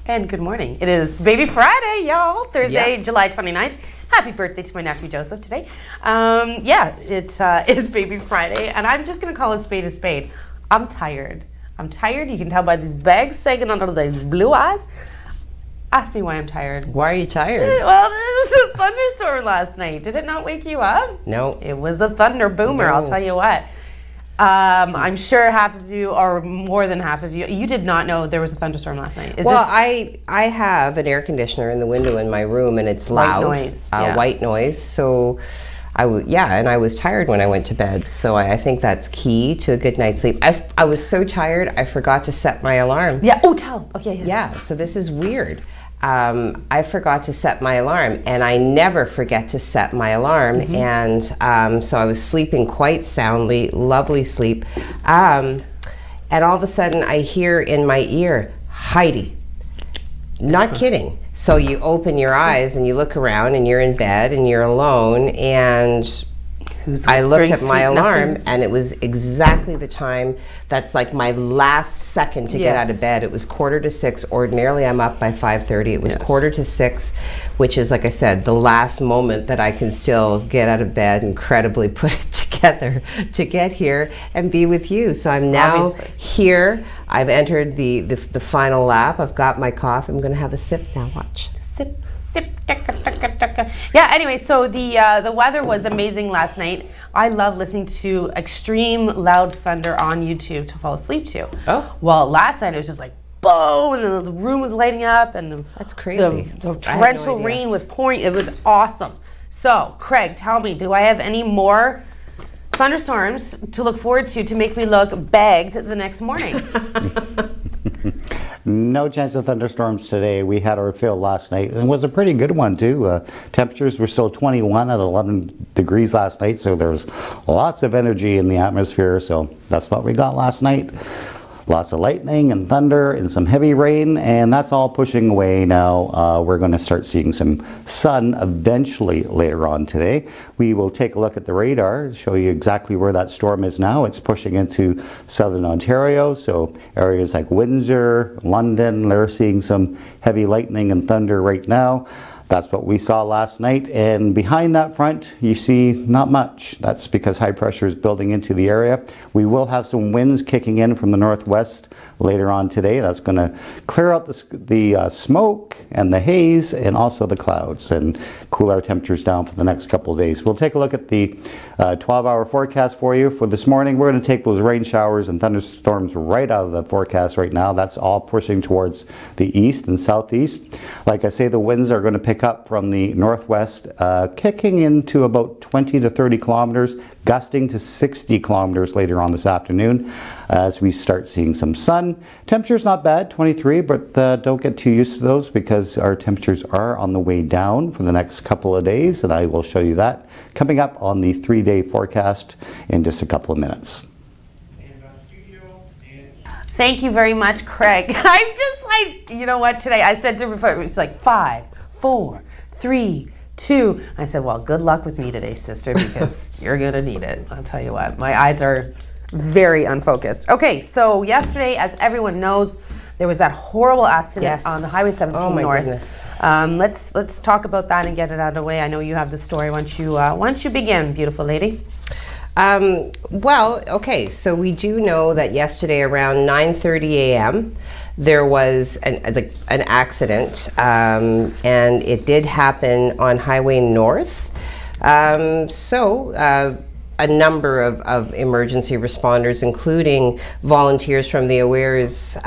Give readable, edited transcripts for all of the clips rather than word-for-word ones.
And good morning. It is Baby Friday, y'all. Thursday, Yep. July 29th. Happy birthday to my nephew Joseph today. It is Baby Friday, and I'm just going to call a spade a spade. I'm tired. I'm tired. You can tell by these bags sagging under these blue eyes. Ask me why I'm tired. Why are you tired? Well, there was a thunderstorm last night. Did it not wake you up? No. It was a thunder boomer, No. I'll tell you what. I'm sure half of you, or more than half of you, you did not know there was a thunderstorm last night. I have an air conditioner in the window in my room, and it's loud. White noise. Yeah. White noise. So, and I was tired when I went to bed. So I think that's key to a good night's sleep. I was so tired, I forgot to set my alarm. Yeah. Oh, tell. Okay. Yeah. So this is weird. I forgot to set my alarm, and I never forget to set my alarm. And so I was sleeping quite soundly, lovely sleep. And all of a sudden I hear in my ear, Heidi. Not kidding. So you open your eyes and you look around and you're in bed and you're alone, and I looked at my alarm and it was exactly the time. That's like my last second to get out of bed. It was 5:45. Ordinarily I'm up by 5:30. It was 5:45, which is, like I said, the last moment that I can still get out of bed and credibly put it together to get here and be with you. So I'm now here. I've entered the final lap. I've got my coffee. I'm going to have a sip now. Watch. Sip. Yeah, anyway, so the weather was amazing last night. I love listening to extreme loud thunder on YouTube to fall asleep to. Oh. Well, last night it was just like boom, and the room was lighting up, and that's crazy. The torrential rain was pouring. It was awesome. So, Craig, tell me, do I have any more thunderstorms to look forward to make me look bagged the next morning? No chance of thunderstorms today. We had our fill last night, and it was a pretty good one too. Temperatures were still 21 at 11 degrees last night, so there's lots of energy in the atmosphere. So that's what we got last night. Lots of lightning and thunder and some heavy rain, and that's all pushing away now. We're going to start seeing some sun eventually later on today. We will take a look at the radar, show you exactly where that storm is now. It's pushing into southern Ontario, so areas like Windsor, London, they're seeing some heavy lightning and thunder right now. That's what we saw last night, and behind that front you see not much. That's because high pressure is building into the area. We will have some winds kicking in from the northwest later on today. That's going to clear out the smoke and the haze and also the clouds and cool our temperatures down for the next couple of days. We'll take a look at the 12-hour forecast for you for this morning. We're going to take those rain showers and thunderstorms right out of the forecast right now. That's all pushing towards the east and southeast. Like I say, the winds are going to pick up from the northwest, kicking into about 20 to 30 kilometers, gusting to 60 kilometers later on this afternoon as we start seeing some sun. Temperature's not bad, 23, but don't get too used to those because our temperatures are on the way down for the next couple of days, and I will show you that coming up on the 3-day forecast in just a couple of minutes. Thank you very much, Craig. I'm just like, you know what, today I said to him before, it's like 5, 4, 3, 2. I said, well, good luck with me today, sister, because you're going to need it. I'll tell you what, my eyes are very unfocused. Okay, so yesterday, as everyone knows, there was that horrible accident on the Highway 17 oh my North. Goodness. Let's talk about that and get it out of the way. I know you have the story. Once you begin, beautiful lady. Well, okay, so we do know that yesterday around 9:30 a.m. there was an accident, and it did happen on Highway North. A number of emergency responders, including volunteers from the Awares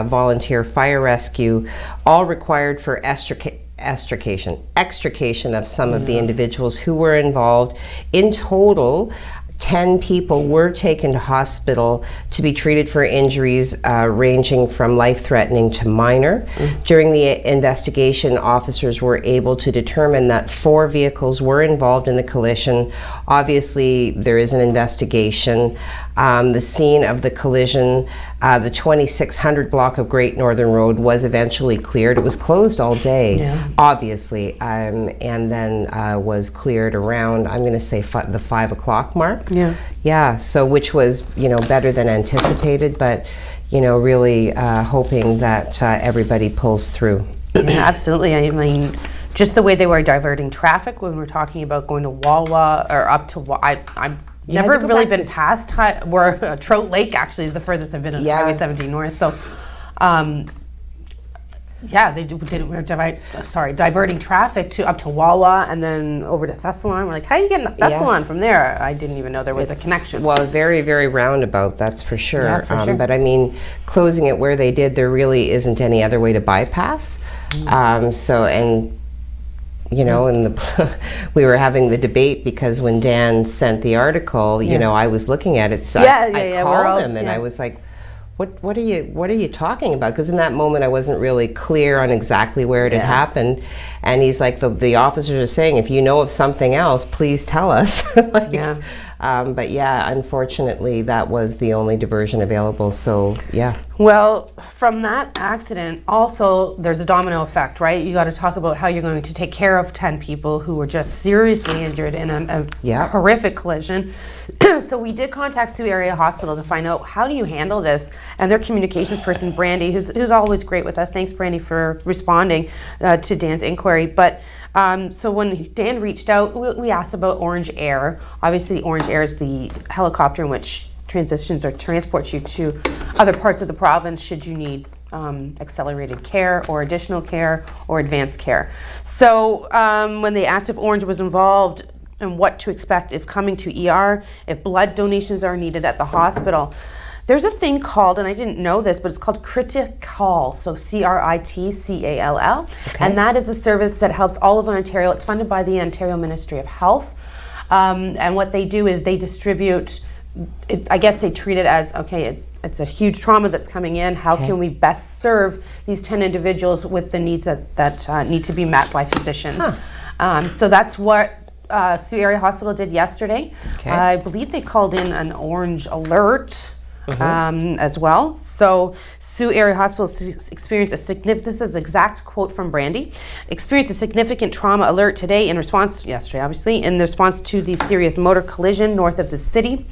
Volunteer Fire Rescue, all required for extrication of some of the individuals who were involved. In total, 10 people were taken to hospital to be treated for injuries ranging from life-threatening to minor. During the investigation, officers were able to determine that 4 vehicles were involved in the collision. Obviously, there is an investigation. The scene of the collision, the 2600 block of Great Northern Road, was eventually cleared. It was closed all day, obviously, and then was cleared around, I'm going to say the 5 o'clock mark. Yeah, so which was, you know, better than anticipated, but, you know, really hoping that everybody pulls through. Yeah, absolutely. I mean, just the way they were diverting traffic when we're talking about going to Wawa or up to I've never really been past where Trout Lake actually is the furthest I've been on Highway 17 North. So, yeah, they diverting traffic to up to Wawa and then over to Thessalon. We're like, how are you getting to Thessalon from there? I didn't even know there was a connection. Well, very, very roundabout, that's for sure. Yeah, for sure. But I mean, closing it where they did, there really isn't any other way to bypass. So, and you know, and we were having the debate because when Dan sent the article, you know, I was looking at it. So I called him and I was like, what are you talking about? Because in that moment I wasn't really clear on exactly where it had happened, and he's like, the officers are saying, if you know of something else, please tell us. But yeah, unfortunately that was the only diversion available. So yeah. Well, from that accident, also there's a domino effect, right? You got to talk about how you're going to take care of 10 people who were just seriously injured in a horrific collision. So we did contact Sault Area Hospital to find out, how do you handle this? And their communications person, Brandy, who's always great with us. Thanks, Brandy, for responding to Dan's inquiry. But so when Dan reached out, we asked about Orange Air. Obviously, Orange Air is the helicopter in which transitions or transports you to other parts of the province should you need accelerated care or additional care or advanced care. So when they asked if Orange was involved and what to expect if coming to ER, if blood donations are needed at the hospital, there's a thing called, and I didn't know this, but it's called Critcall, so CRITCALL, and that is a service that helps all of Ontario. It's funded by the Ontario Ministry of Health, and what they do is they distribute, I guess they treat it as, okay, it's a huge trauma that's coming in. How can we best serve these 10 individuals with the needs that need to be met by physicians? So that's what Sault Area Hospital did yesterday. I believe they called in an orange alert as well. So Sault Area Hospital experienced a significant, this is the exact quote from Brandy, experienced a significant trauma alert today in response, yesterday obviously, in response to the serious motor collision north of the city.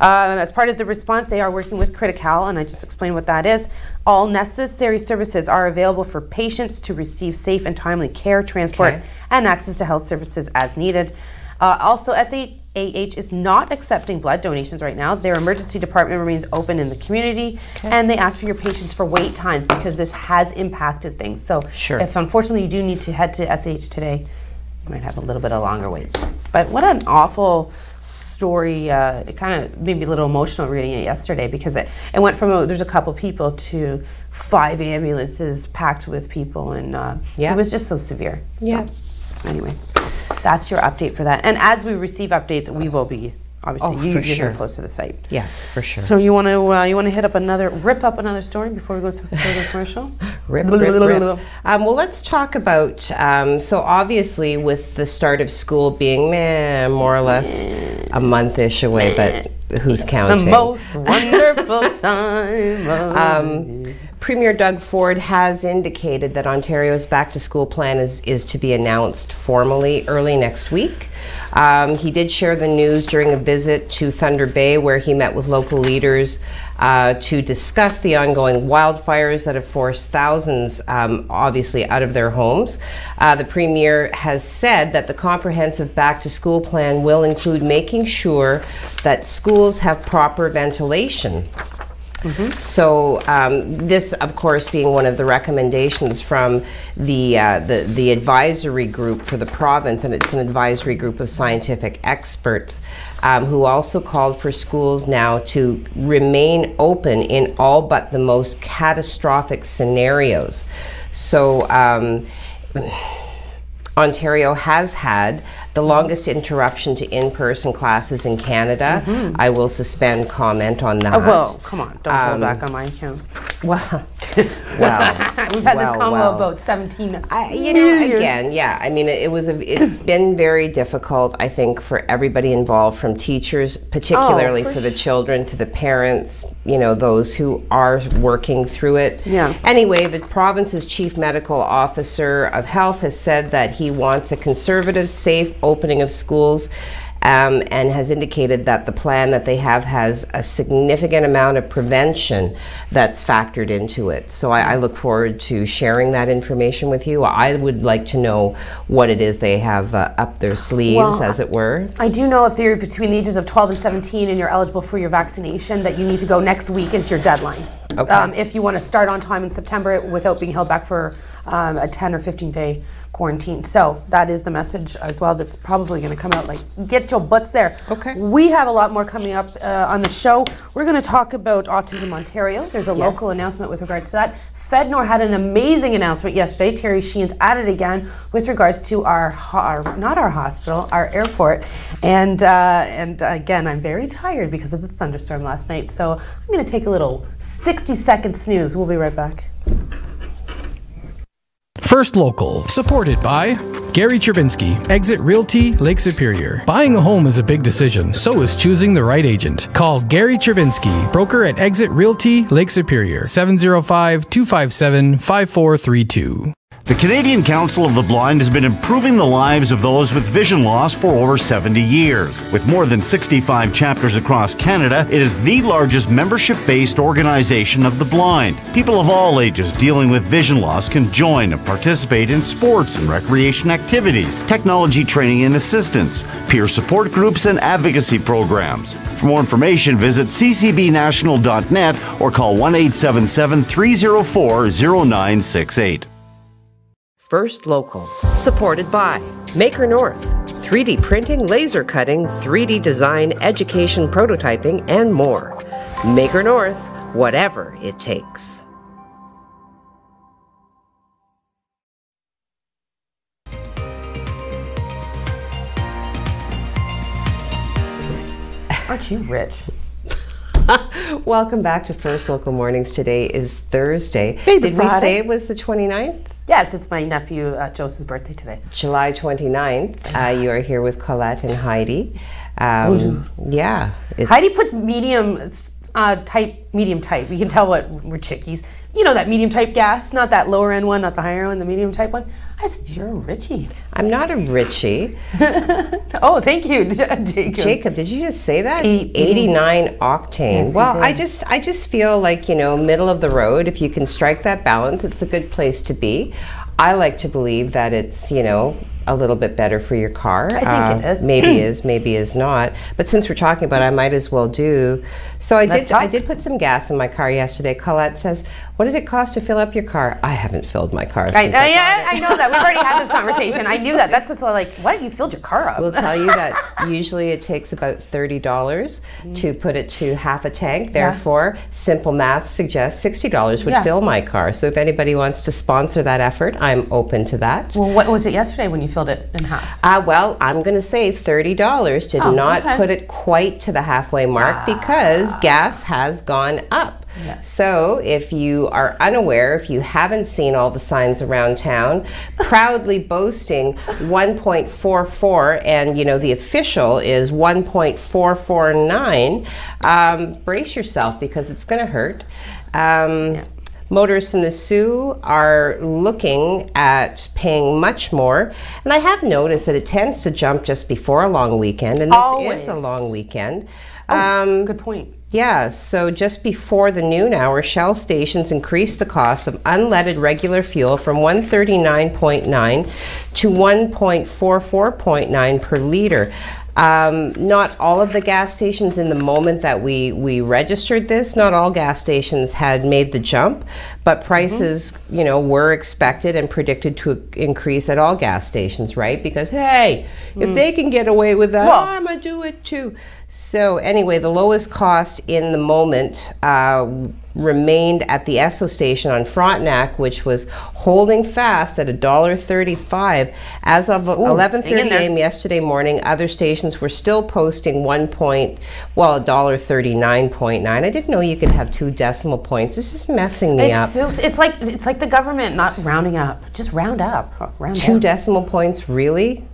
As part of the response, they are working with Critcall, and I just explained what that is. All necessary services are available for patients to receive safe and timely care, transport, and access to health services as needed. Also, SAH is not accepting blood donations right now. Their emergency department remains open in the community, and they ask for your patients for wait times because this has impacted things. So if unfortunately you do need to head to SAH today, you might have a little bit of longer wait. But what an awful story. It kind of made me a little emotional reading it yesterday because it went from there's a couple people to 5 ambulances packed with people, and it was just so severe. So, anyway, that's your update for that. And as we receive updates, we will be obviously you're close to the site. Yeah, for sure. So you want to rip up another story before we go through the commercial? Rip. Well, let's talk about, so obviously with the start of school being more or less a month-ish away, but who's counting? The most wonderful time. Premier Doug Ford has indicated that Ontario's back-to-school plan is to be announced formally early next week. He did share the news during a visit to Thunder Bay, where he met with local leaders to discuss the ongoing wildfires that have forced thousands, obviously, out of their homes. The Premier has said that the comprehensive back-to-school plan will include making sure that schools have proper ventilation. So this, of course, being one of the recommendations from the advisory group for the province, and it's an advisory group of scientific experts who also called for schools now to remain open in all but the most catastrophic scenarios. So Ontario has had the longest interruption to in-person classes in Canada. I will suspend comment on that. Oh, well, come on, don't hold back on my account. Well, We've had this combo about 17 again, yeah. I mean, it's been very difficult, I think, for everybody involved, from teachers, particularly for the children, to the parents, those who are working through it. Yeah. Anyway, the province's chief medical officer of health has said that he wants a conservative, safe opening of schools. And has indicated that the plan that they have has a significant amount of prevention that's factored into it. So I look forward to sharing that information with you. I would like to know what it is they have up their sleeves, as it were. I do know if you're between the ages of 12 and 17 and you're eligible for your vaccination, that you need to go next week is your deadline. Okay. If you want to start on time in September without being held back for a 10 or 15 day quarantine. So that is the message as well that's probably going to come out, like, get your butts there. Okay. We have a lot more coming up on the show. We're going to talk about Autism Ontario. There's a local announcement with regards to that. FedNor had an amazing announcement yesterday. Terry Sheehan's at it again with regards to our not our hospital, our airport. And again, I'm very tired because of the thunderstorm last night. So I'm going to take a little 60-second snooze. We'll be right back. First Local, supported by Gary Chervinsky, Exit Realty, Lake Superior. Buying a home is a big decision, so is choosing the right agent. Call Gary Chervinsky, broker at Exit Realty, Lake Superior, 705-257-5432. The Canadian Council of the Blind has been improving the lives of those with vision loss for over 70 years. With more than 65 chapters across Canada, it is the largest membership-based organization of the blind. People of all ages dealing with vision loss can join and participate in sports and recreation activities, technology training and assistance, peer support groups, and advocacy programs. For more information, visit ccbnational.net or call 1-877-304-0968. First Local, supported by Maker North, 3D printing, laser cutting, 3D design, education, prototyping, and more. Maker North, whatever it takes. Aren't you rich? Welcome back to First Local Mornings. Today is Thursday. Baby Did Friday. we say it was the 29th? Yes, it's my nephew Joseph's birthday today. July 29th. You are here with Colette and Heidi. Yeah. Heidi puts medium type. We can tell we're chickies. You know that medium type gas, not that lower end one, not the higher one, the medium type one. I said, you're a Richie. I'm not a Richie. Oh, thank you, Jacob. Jacob, did you just say that? 89 octane. Yes, well, I just feel like, middle of the road. If you can strike that balance, it's a good place to be. I like to believe that it's, a little bit better for your car. I think it is. Maybe is not. But since we're talking about it, I might as well do. So I did put some gas in my car yesterday. Colette says, what did it cost to fill up your car? I haven't filled my car since I bought it. I know that. We've already had this conversation. I knew that. That's just like, what? You filled your car up? We'll tell you that usually it takes about $30 to put it to half a tank. Therefore, simple math suggests $60 would fill my car. So if anybody wants to sponsor that effort, I'm open to that. Well, what was it yesterday when you filled it in half? Well, I'm going to say $30 did not put it quite to the halfway mark because gas has gone up. Yes. So if you are unaware, if you haven't seen all the signs around town, proudly boasting 1.44, and the official is 1.449, brace yourself because it's going to hurt. Motorists in the Soo are looking at paying much more, and I have noticed that it tends to jump just before a long weekend, and this is a long weekend. Good point. Yeah, so just before the noon hour, Shell stations increased the cost of unleaded regular fuel from $139.9 to $1.44.9 per liter. Not all of the gas stations in the moment that we registered this, not all gas stations had made the jump, but prices, were expected and predicted to increase at all gas stations, right? Because, hey, if they can get away with that, I'm going to do it too. So anyway, the lowest cost in the moment remained at the Esso station on Frontenac, which was holding fast at $1.35. As of 11:30 a.m. yesterday morning, other stations were still posting $1.39.9. I didn't know you could have 2 decimal points. This is messing me up. It's like the government not rounding up. Just round up. Round 2 down. decimal points, really?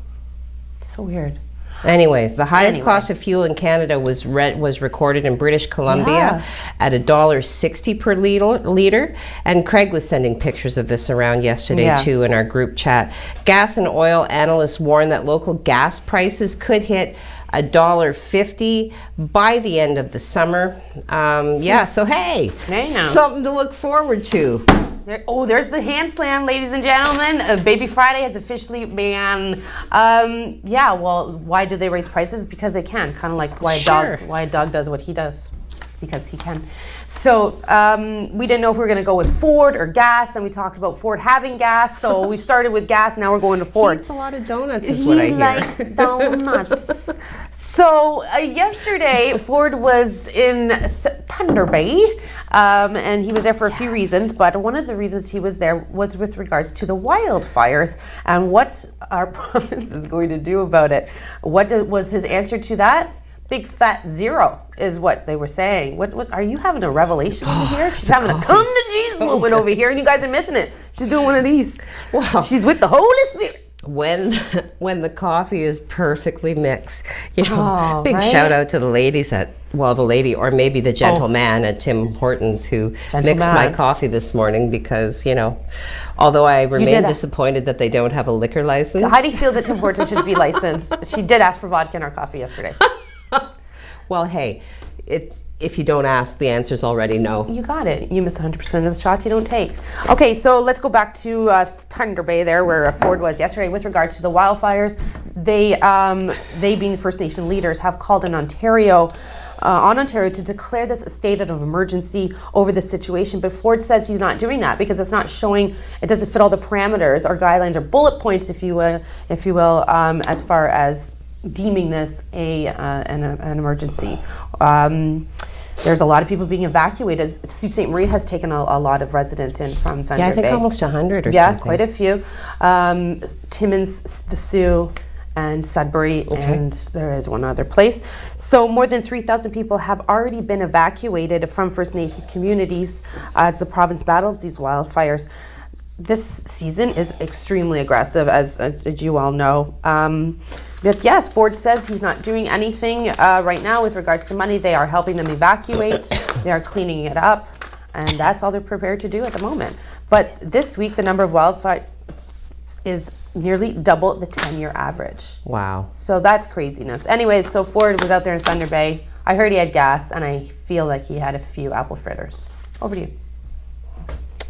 So weird. Anyways, the highest cost of fuel in Canada was recorded in British Columbia at $1.60 per liter. And Craig was sending pictures of this around yesterday too in our group chat. Gas and oil analysts warn that local gas prices could hit $1.50 by the end of the summer. So hey, something to look forward to. There's the hand slam, ladies and gentlemen. Baby Friday has officially begun. Well, why do they raise prices? Because they can. Kind of like why a dog does what he does, because he can. So we didn't know if we were going to go with Ford or gas. Then we talked about Ford having gas. So we started with gas. Now we're going to Ford. He eats a lot of donuts, is what I hear. He likes donuts. So yesterday, Ford was in Thunder Bay, and he was there for a few reasons, but one of the reasons he was there was with regards to the wildfires and what our province is going to do about it. What was his answer to that? Big fat zero is what they were saying. What are you having a revelation over here? She's having a come to Jesus moment over here, and you guys are missing it. She's doing one of these. Wow. She's with the Holy Spirit. When the coffee is perfectly mixed, big shout out to the ladies the lady or maybe the gentleman at Tim Hortons who mixed my coffee this morning, because although I remain disappointed that they don't have a liquor license. So how do you feel that Tim Hortons should be licensed? She did ask for vodka in our coffee yesterday. Well, hey, if you don't ask, the answer's already no. You got it. You miss 100% of the shots you don't take. Okay, so let's go back to Thunder Bay there, where Ford was yesterday with regards to the wildfires. They being First Nation leaders, have called on Ontario to declare this a state of emergency over the situation. But Ford says he's not doing that because it's not showing, it doesn't fit all the parameters or guidelines or bullet points, if you will, as far as deeming this an emergency. There's a lot of people being evacuated. Sault Ste. Marie has taken a lot of residents in from Thunder Bay. Yeah, I think almost 100 or something. Yeah, quite a few. Timmins, the Sioux, and Sudbury, and there is one other place. So more than 3,000 people have already been evacuated from First Nations communities as the province battles these wildfires. This season is extremely aggressive, as you all know. But yes, Ford says he's not doing anything right now with regards to money. They are helping them evacuate. They are cleaning it up. And that's all they're prepared to do at the moment. But this week, the number of wildfires is nearly double the 10-year average. Wow. So that's craziness. Anyways, so Ford was out there in Thunder Bay. I heard he had gas, and I feel like he had a few apple fritters. Over to you.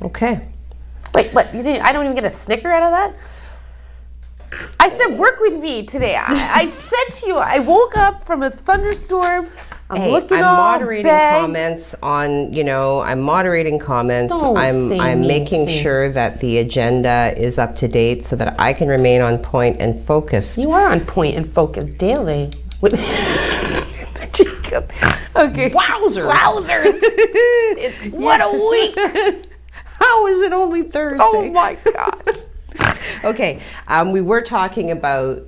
Okay. Wait, what? You didn't? I don't even get a snicker out of that? I said work with me today. I said to you, I woke up from a thunderstorm. I'm moderating comments on, I'm moderating comments. I'm making sure that the agenda is up to date so that I can remain on point and focused. You are on point and focused daily. Okay. Wowzers. What a week. How is it only Thursday? Oh my God. Okay, we were talking about,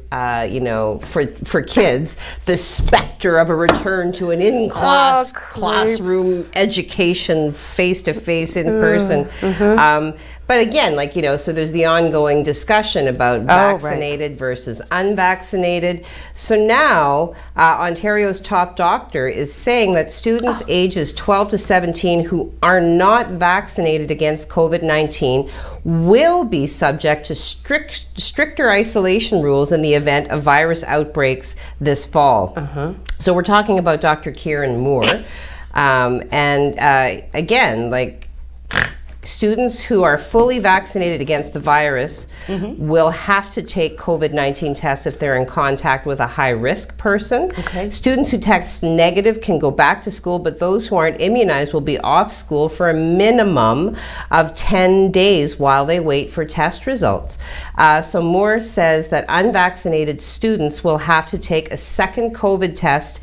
for kids, the specter of a return to an in-class classroom education, face-to-face, in-person. But again, so there's the ongoing discussion about vaccinated versus unvaccinated. So now, Ontario's top doctor is saying that students ages 12 to 17 who are not vaccinated against COVID-19 will be subject to stricter isolation rules in the event of virus outbreaks this fall. So we're talking about Dr. Kieran Moore. Again, students who are fully vaccinated against the virus will have to take COVID-19 tests if they're in contact with a high-risk person. Students who test negative can go back to school, but those who aren't immunized will be off school for a minimum of 10 days while they wait for test results. So Moore says that unvaccinated students will have to take a second COVID test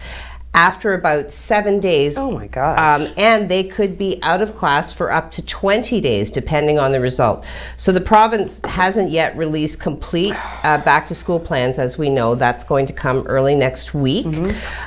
after about 7 days. Oh my gosh. And they could be out of class for up to 20 days, depending on the result. So the province hasn't yet released complete back to school plans, as we know. That's going to come early next week.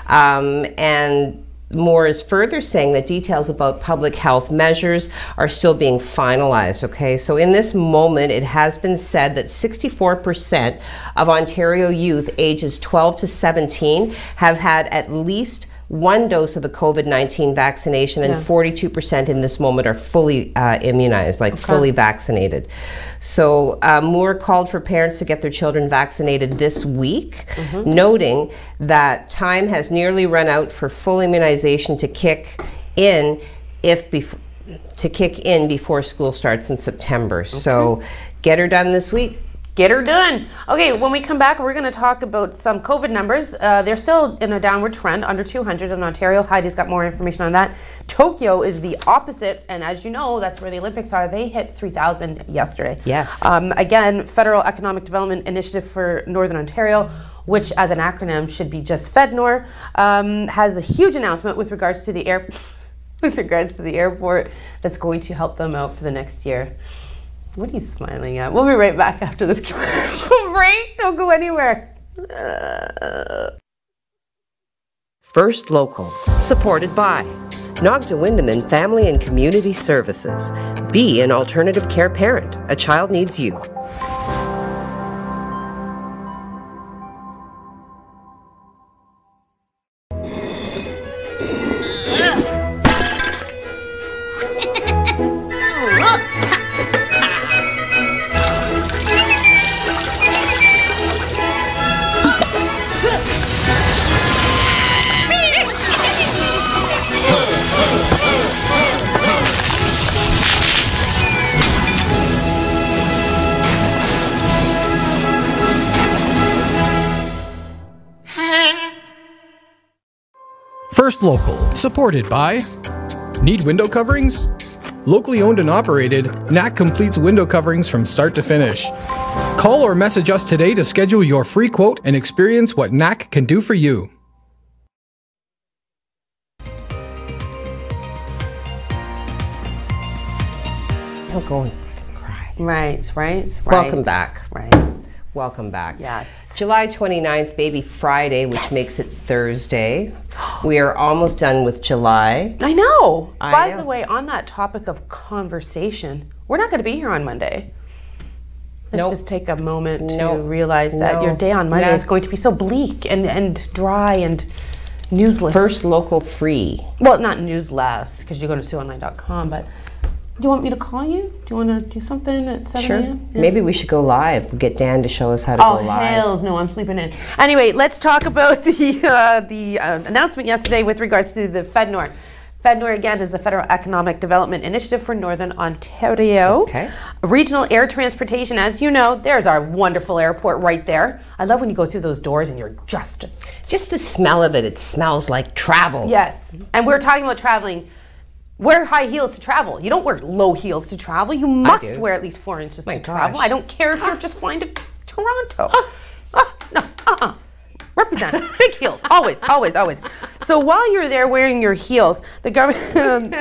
And Moore is further saying that details about public health measures are still being finalized, okay? So in this moment, it has been said that 64% of Ontario youth ages 12 to 17 have had at least one dose of the COVID-19 vaccination, and 42% in this moment are fully immunized, like fully vaccinated. So Moore called for parents to get their children vaccinated this week, noting that time has nearly run out for full immunization to kick in before school starts in September. So get her done this week. Get her done. Okay, when we come back, we're going to talk about some COVID numbers. They're still in a downward trend, under 200 in Ontario. Heidi's got more information on that. Tokyo is the opposite, and as you know, that's where the Olympics are. They hit 3,000 yesterday. Yes. Again, Federal Economic Development Initiative for Northern Ontario, which as an acronym should be just FEDNOR, has a huge announcement with regards to the airport that's going to help them out for the next year. What are you smiling at? We'll be right back after this commercial break. Don't go anywhere. First Local, supported by Nogda Windeman Family and Community Services. Be an alternative care parent. A child needs you. First Local, supported by Need window coverings? Locally owned and operated, NAC completes window coverings from start to finish. Call or message us today to schedule your free quote and experience what NAC can do for you. Don't go and fucking cry. Right. Welcome back. Right. Welcome back. Yeah. July 29th, Baby Friday, which makes it Thursday. We are almost done with July. I know. By know. the way, on that topic of conversation, we're not going to be here on Monday. Let's just take a moment to realize that your day on Monday is going to be so bleak and dry and newsless. First Local free. Well, not newsless, because you go to SueOnline.com, but do you want me to call you? Do you want to do something at 7 a.m.? Yeah. Maybe we should go live. We'll get Dan to show us how to go live. Oh, hells no, I'm sleeping in. Anyway, let's talk about the announcement yesterday with regards to the FEDNOR. FEDNOR, again, is the Federal Economic Development Initiative for Northern Ontario. Okay. Regional air transportation, as you know, there's our wonderful airport right there. I love when you go through those doors and you're just the smell of it. It smells like travel. Yes, and we're talking about traveling. Wear high heels to travel. You don't wear low heels to travel. You must wear at least 4 inches to travel. I don't care if you're just flying to Toronto. Represent. Big heels. Always. So while you're there wearing your heels, the government,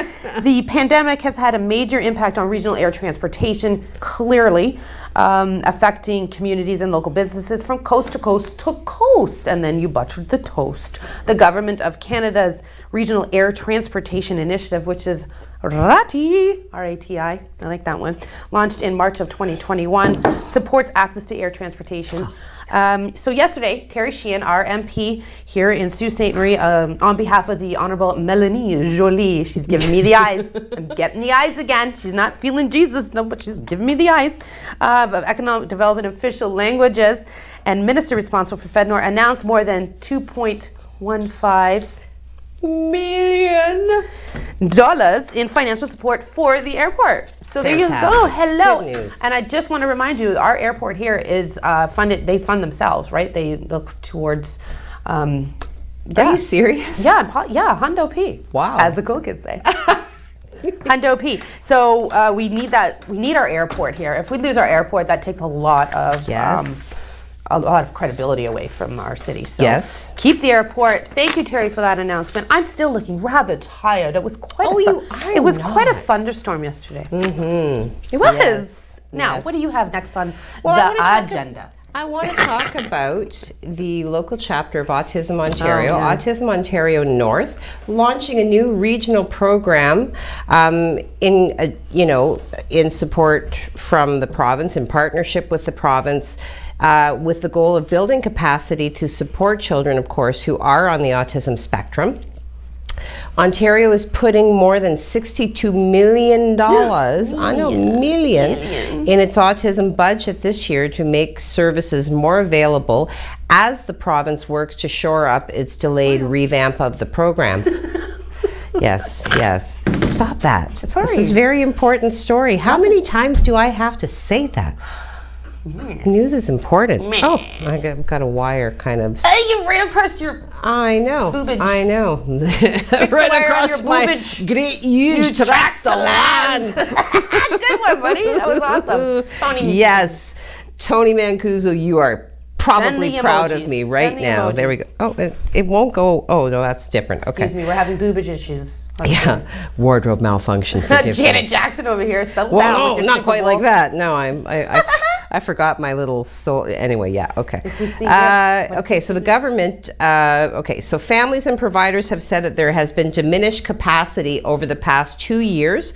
the pandemic has had a major impact on regional air transportation, clearly affecting communities and local businesses from coast to coast to coast. And then you butchered the toast. The Government of Canada's Regional Air Transportation Initiative, which is RATI, R-A-T-I, I like that one, launched in March of 2021, supports access to air transportation. So yesterday, Terry Sheehan, our MP here in Sault Ste. Marie, on behalf of the Honorable Mélanie Joly, she's giving me the eyes. I'm getting the eyes again. She's not feeling Jesus, no, but she's giving me the eyes. Of Economic Development Official Languages and Minister responsible for FEDNOR announced more than $2.15 million in financial support for the airport. So there you go. Hello. Good news. And I just want to remind you, our airport here is funded. They fund themselves, right? They look towards. Are you serious? Yeah, Hundo P. Wow. As the cool kids say. Hundo P. So we need that. We need our airport here. If we lose our airport, that takes a lot of a lot of credibility away from our city. So Yes. keep the airport. Thank you, Terry, for that announcement. I'm still looking rather tired. It was quite it was quite a thunderstorm yesterday. It was. Yes. Now, Yes. what do you have next on I the wanna agenda? I want to talk about the local chapter of Autism Ontario, Oh, yeah. Autism Ontario North, launching a new regional program in support from the province, in partnership with the province, with the goal of building capacity to support children, of course, who are on the autism spectrum. Ontario is putting more than $62 million, in its autism budget this year to make services more available as the province works to shore up its delayed revamp of the program. Yes, yes. Stop that. Sorry. This is a very important story. How many times do I have to say that? News is important. Oh, I've got a wire kind of. Hey, you ran across your I know. boobage. I know. wire Right on across your my boobage. great huge tract of land. Good one, buddy. That was awesome. Tony. Yes. Tony Mancuso, you are probably Send the proud emojis. of me right Send the now. There we go. emojis. Oh, it won't go. Oh, no, that's different. Okay. Excuse me, we're having boobage issues. Yeah. Wardrobe malfunction. Forgive me. Janet Jackson over here. Settle Well, down no, with your not Super quite Bowl. like that. No, I forgot my little soul. Anyway, yeah, okay. we see here, Okay, so the government, so families and providers have said that there has been diminished capacity over the past 2 years,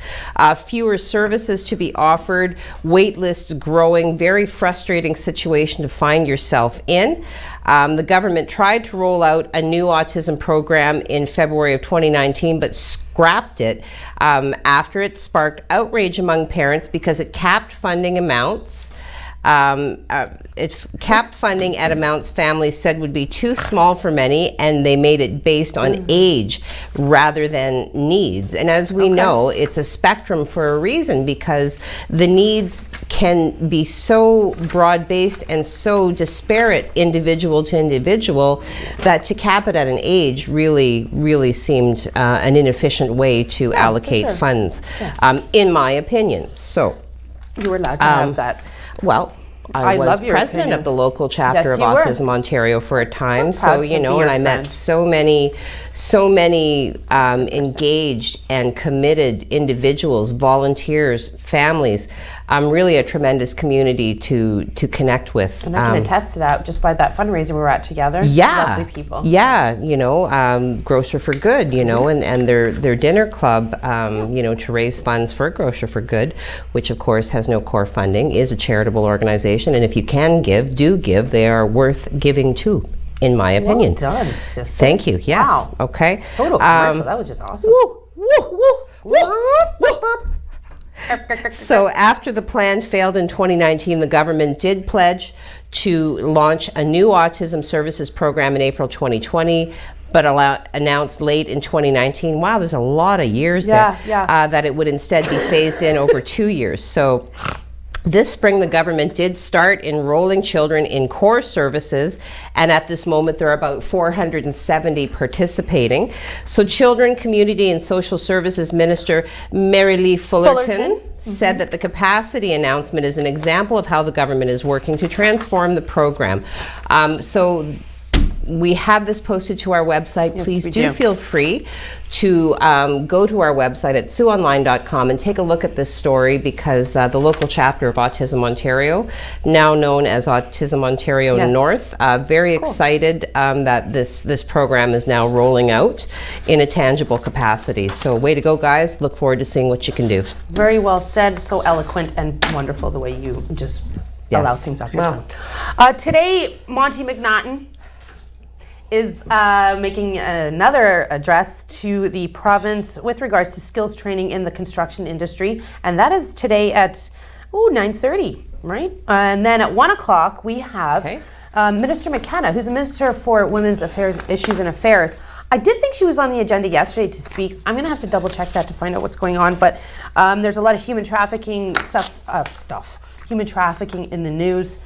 fewer services to be offered, wait lists growing, very frustrating situation to find yourself in. The government tried to roll out a new autism program in February of 2019, but scrapped it after it sparked outrage among parents because it capped funding amounts. It capped funding at amounts families said would be too small for many, and they made it based on age rather than needs. And as we know, it's a spectrum for a reason, because the needs can be so broad-based and so disparate individual to individual that to cap it at an age really seemed an inefficient way to allocate funds, in my opinion. So You were allowed to have that. well, I was love your president opinion. of the local chapter Yes, of you were. Autism Ontario for a time. So proud So, to you know, be and your I met friend. so many engaged and committed individuals, volunteers, families. Really a tremendous community to connect with. And I can attest to that just by that fundraiser we were at together. Yeah, Lovely people. yeah, you know, Grocer for Good, you know, and their dinner club, you know, to raise funds for Grocer for Good, which of course has no core funding, is a charitable organization, and if you can give, do give. They are worth giving to, in my opinion. Well done, sister. Thank you. Yes. Wow. Okay. Total commercial. That was just awesome. So after the plan failed in 2019, the government did pledge to launch a new autism services program in April 2020, but announced late in 2019. Wow, there's a lot of years there. That it would instead be phased in over 2 years. So this spring, the government did start enrolling children in core services, and at this moment there are about 470 participating. So Children, Community and Social Services Minister Mary Lee Fullerton said that the capacity announcement is an example of how the government is working to transform the program. So we have this posted to our website. Please do feel free to go to our website at siouxonline.com and take a look at this story, because the local chapter of Autism Ontario, now known as Autism Ontario North, very excited that this program is now rolling out in a tangible capacity. So way to go, guys. Look forward to seeing what you can do. Very well said. So eloquent and wonderful the way you just allow things off your tongue. Today, Monty McNaughton is making another address to the province with regards to skills training in the construction industry, and that is today at 9:30, right? And then at 1 o'clock we have Minister McKenna, who's a Minister for Women's Affairs, Issues and Affairs. I did think she was on the agenda yesterday to speak. I'm going to have to double check that to find out what's going on, but there's a lot of human trafficking human trafficking in the news.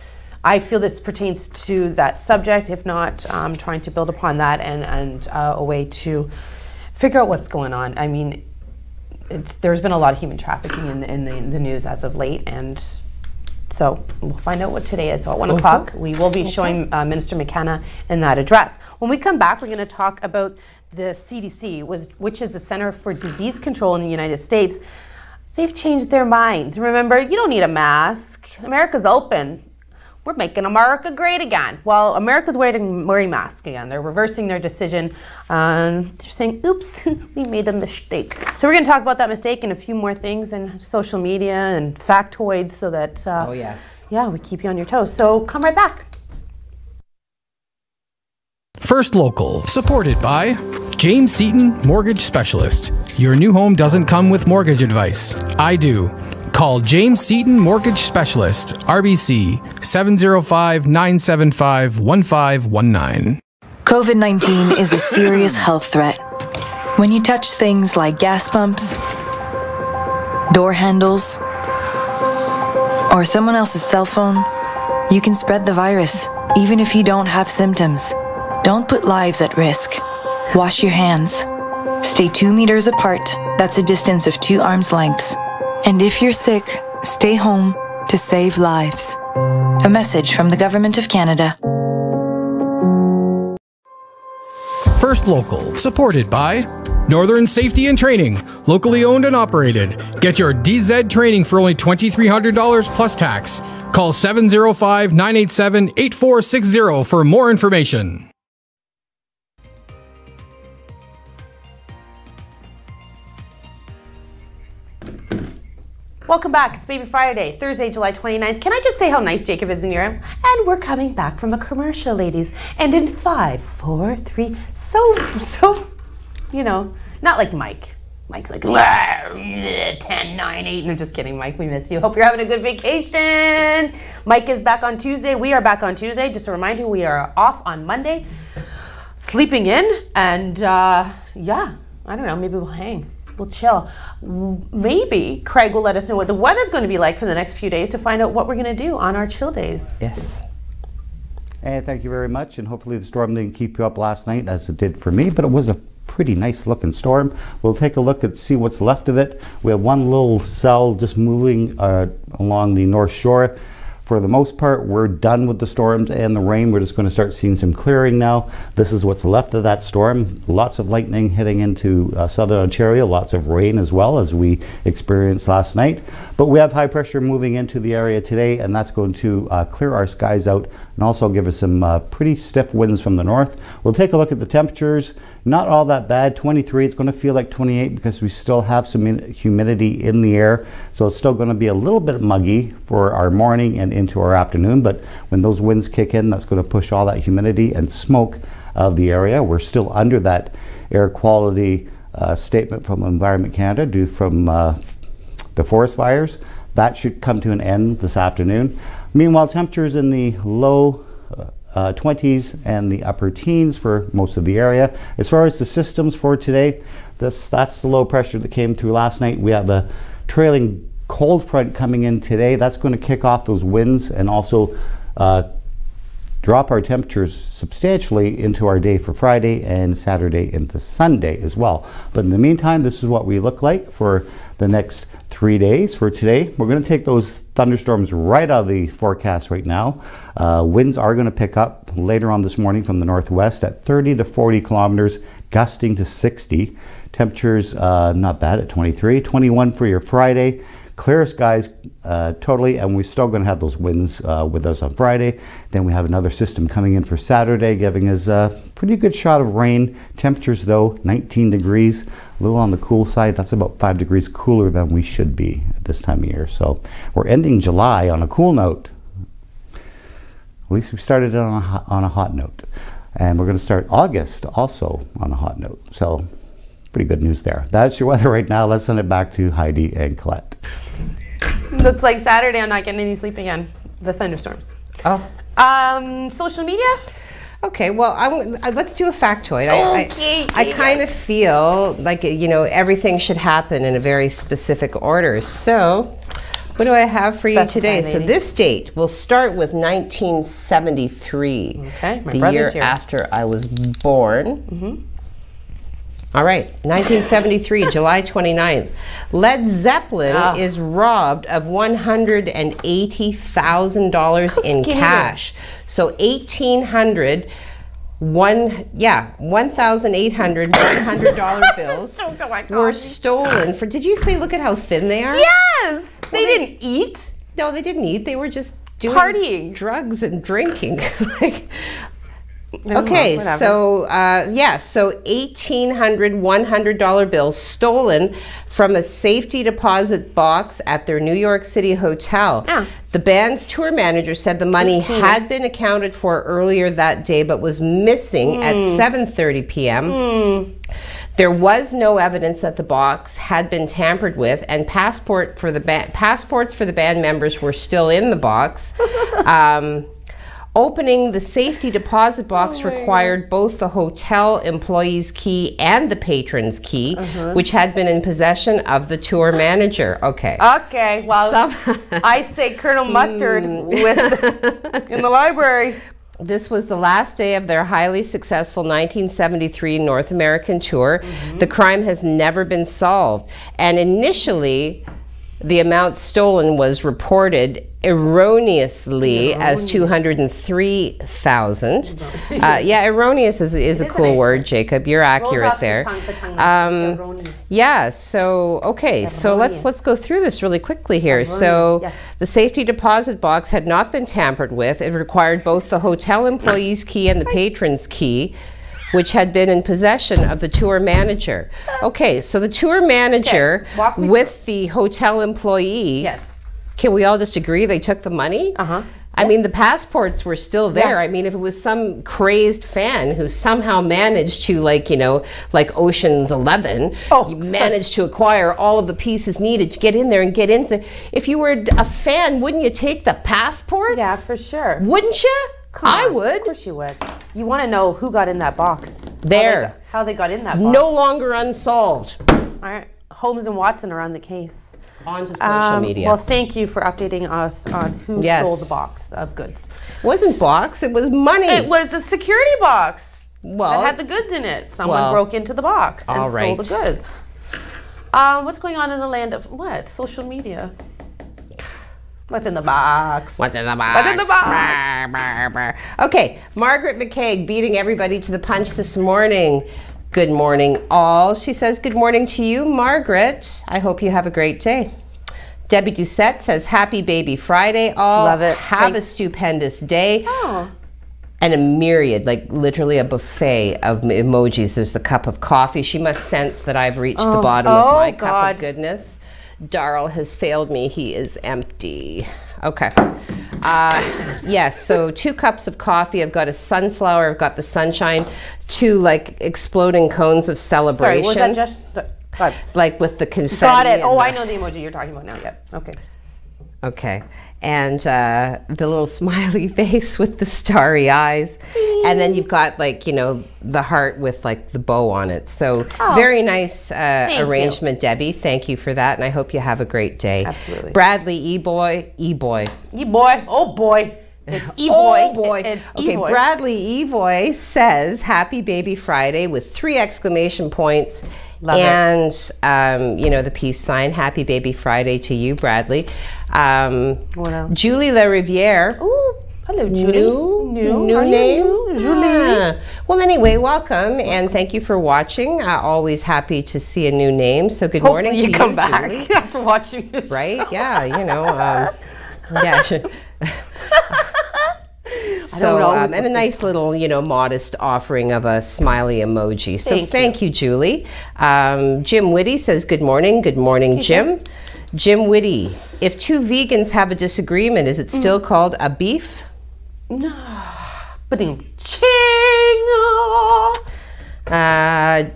I feel this pertains to that subject, if not trying to build upon that and a way to figure out what's going on. I mean, there's been a lot of human trafficking in the news as of late, and So we'll find out what today is. So at 1 o'clock, we will be showing Minister McKenna in that address. When we come back, we're going to talk about the CDC, which is the Center for Disease Control in the United States. They've changed their minds. Remember, you don't need a mask. America's open. We're making America great again. Well, America's wearing masks again. They're reversing their decision. They're saying, oops, we made a mistake. So we're going to talk about that mistake and a few more things in social media and factoids so that, oh yes, yeah, we keep you on your toes. So come right back. First Local, supported by James Seaton, Mortgage Specialist. Your new home doesn't come with mortgage advice. I do. Call James Seaton Mortgage Specialist, RBC 705-975-1519. COVID-19 is a serious health threat. When you touch things like gas pumps, door handles, or someone else's cell phone, you can spread the virus, even if you don't have symptoms. Don't put lives at risk. Wash your hands. Stay 2 meters apart. That's a distance of 2 arms lengths. And if you're sick, stay home to save lives. A message from the Government of Canada. First Local, supported by Northern Safety and Training, locally owned and operated. Get your DZ training for only $2,300 plus tax. Call 705-987-8460 for more information. Welcome back. It's Baby Friday, Thursday, July 29th. Can I just say how nice Jacob is in your room? And we're coming back from a commercial, ladies. And in 5, 4, 3, so, you know, not like Mike. Mike's like, 10, 9, 8. No, just kidding, Mike. We miss you. Hope you're having a good vacation. Mike is back on Tuesday. We are back on Tuesday. Just to remind you, we are off on Monday, sleeping in. And, yeah, I don't know, maybe we'll hang. We'll chill. Maybe Craig will let us know what the weather's going to be like for the next few days to find out what we're going to do on our chill days. yes. And thank you very much. And hopefully the storm didn't keep you up last night as it did for me, but it was a pretty nice looking storm. We'll take a look and see what's left of it. We have one little cell just moving along the North Shore. For the most part, we're done with the storms and the rain. We're just going to start seeing some clearing now. This is what's left of that storm. Lots of lightning hitting into southern Ontario, lots of rain as well as we experienced last night. But we have high pressure moving into the area today, and that's going to clear our skies out and also give us some pretty stiff winds from the north. We'll take a look at the temperatures. Not all that bad. 23, it's going to feel like 28 because we still have some humidity in the air. So it's still going to be a little bit muggy for our morning and into our afternoon. But when those winds kick in, that's going to push all that humidity and smoke out of the area. We're still under that air quality statement from Environment Canada due from the forest fires. That should come to an end this afternoon. Meanwhile, temperatures in the low 20s and the upper teens for most of the area. As far as the systems for today, that's the low pressure that came through last night. We have a trailing cold front coming in today. That's going to kick off those winds and also drop our temperatures substantially into our day for Friday and Saturday into Sunday as well. But in the meantime, this is what we look like for the next 3 days. For today, we're going to take those thunderstorms right out of the forecast right now. Winds are going to pick up later on this morning from the northwest at 30 to 40 kilometers, gusting to 60. Temperatures not bad at 23, 21 for your Friday. Clear skies totally, and we're still going to have those winds with us on Friday. Then we have another system coming in for Saturday, giving us a pretty good shot of rain. Temperatures, though, 19 degrees, a little on the cool side. That's about 5 degrees cooler than we should be at this time of year. So we're ending July on a cool note. At least we started it on a hot note. And we're going to start August also on a hot note. So pretty good news there. That's your weather right now. Let's send it back to Heidi and Colette. Looks like Saturday I'm not getting any sleep again. The thunderstorms. Oh. Social media? Okay, well, let's do a factoid. Okay, I kind of feel like, you know, everything should happen in a very specific order. So, what do I have for you today? So this date, we'll start with 1973, okay, the year after I was born. All right, 1973, July 29th. Led Zeppelin is robbed of $180,000 in cash. So $1,800 $1,800 bills were stolen. Did you say, look at how thin they are? Yes! They didn't eat. No, they didn't eat. They were just doing partying, drugs and drinking. Okay, so so $1,800 $100 bills stolen from a safety deposit box at their New York City hotel. The band's tour manager said the money had been accounted for earlier that day, but was missing at 7:30 p.m. There was no evidence that the box had been tampered with, and passports for the band members were still in the box. Opening the safety deposit box required both the hotel employee's key and the patron's key, which had been in possession of the tour manager. Okay. Okay, well, I say Colonel Mustard in the library. This was the last day of their highly successful 1973 North American tour. The crime has never been solved. And initially, the amount stolen was reported erroneously as 203,000. Yeah, erroneous is a cool word, Jacob. You're accurate there. Yeah. So okay. So let's go through this really quickly here. So the safety deposit box had not been tampered with. It required both the hotel employee's key and the patron's key, which had been in possession of the tour manager. Okay, so the tour manager with the hotel employee, can we all just agree they took the money? I mean, the passports were still there. I mean, if it was some crazed fan who somehow managed to, like, you know, like Ocean's 11, you managed to acquire all of the pieces needed to get in there and get into the, if you were a fan, wouldn't you take the passports? Yeah, for sure. Wouldn't you? I would. Of course you would. You want to know who got in that box. How they got in that box. No longer unsolved. All right. Holmes and Watson are on the case. On to social media. Well, thank you for updating us on who stole the box of goods. It wasn't box, it was money. It was the security box. Well, that had the goods in it. Someone broke into the box and stole the goods. What's going on in the land of what? Social media. What's in the box? What's in the box? What's in the box? Brr, brr, brr. Okay, Margaret McCaig beating everybody to the punch this morning. Good morning, all. She says, good morning to you, Margaret. I hope you have a great day. Debbie Doucette says, happy baby Friday, all. Love it. Have a stupendous day. Oh. And a myriad, like literally a buffet of emojis. There's the cup of coffee. She must sense that I've reached the bottom of my cup of goodness. Darrell has failed me. He is empty. Okay. Yes, so 2 cups of coffee. I've got a sunflower. I've got the sunshine. 2 like exploding cones of celebration. Sorry, was that just... like with the confetti. Got it. Oh, I know the emoji you're talking about now. Yep. Okay. Okay. And the little smiley face with the starry eyes. And then you've got, like, you know, the heart with like the bow on it. So very nice arrangement, Debbie. Thank you for that. And I hope you have a great day. Absolutely. Bradley E-Boy. E-Boy. E-Boy. Oh, boy. It's E-Boy. Oh, boy. It's okay, E-Boy. Bradley E-Boy says, happy baby Friday with 3 exclamation points. Love it. And, you know, the peace sign. Happy baby Friday to you, Bradley. What else? Julie La Riviere. Ooh, hello, Julie. New name? Julie. Well, anyway, welcome, and thank you for watching. Always happy to see a new name. So good morning to you, come back Julie. after watching this. Right? Yeah, you know. Yeah. So, and a nice little, you know, modest offering of a smiley emoji. So thank you, Julie. Jim Whitty says, good morning. Good morning, Jim. Jim Whitty, if 2 vegans have a disagreement, is it still called a beef? No.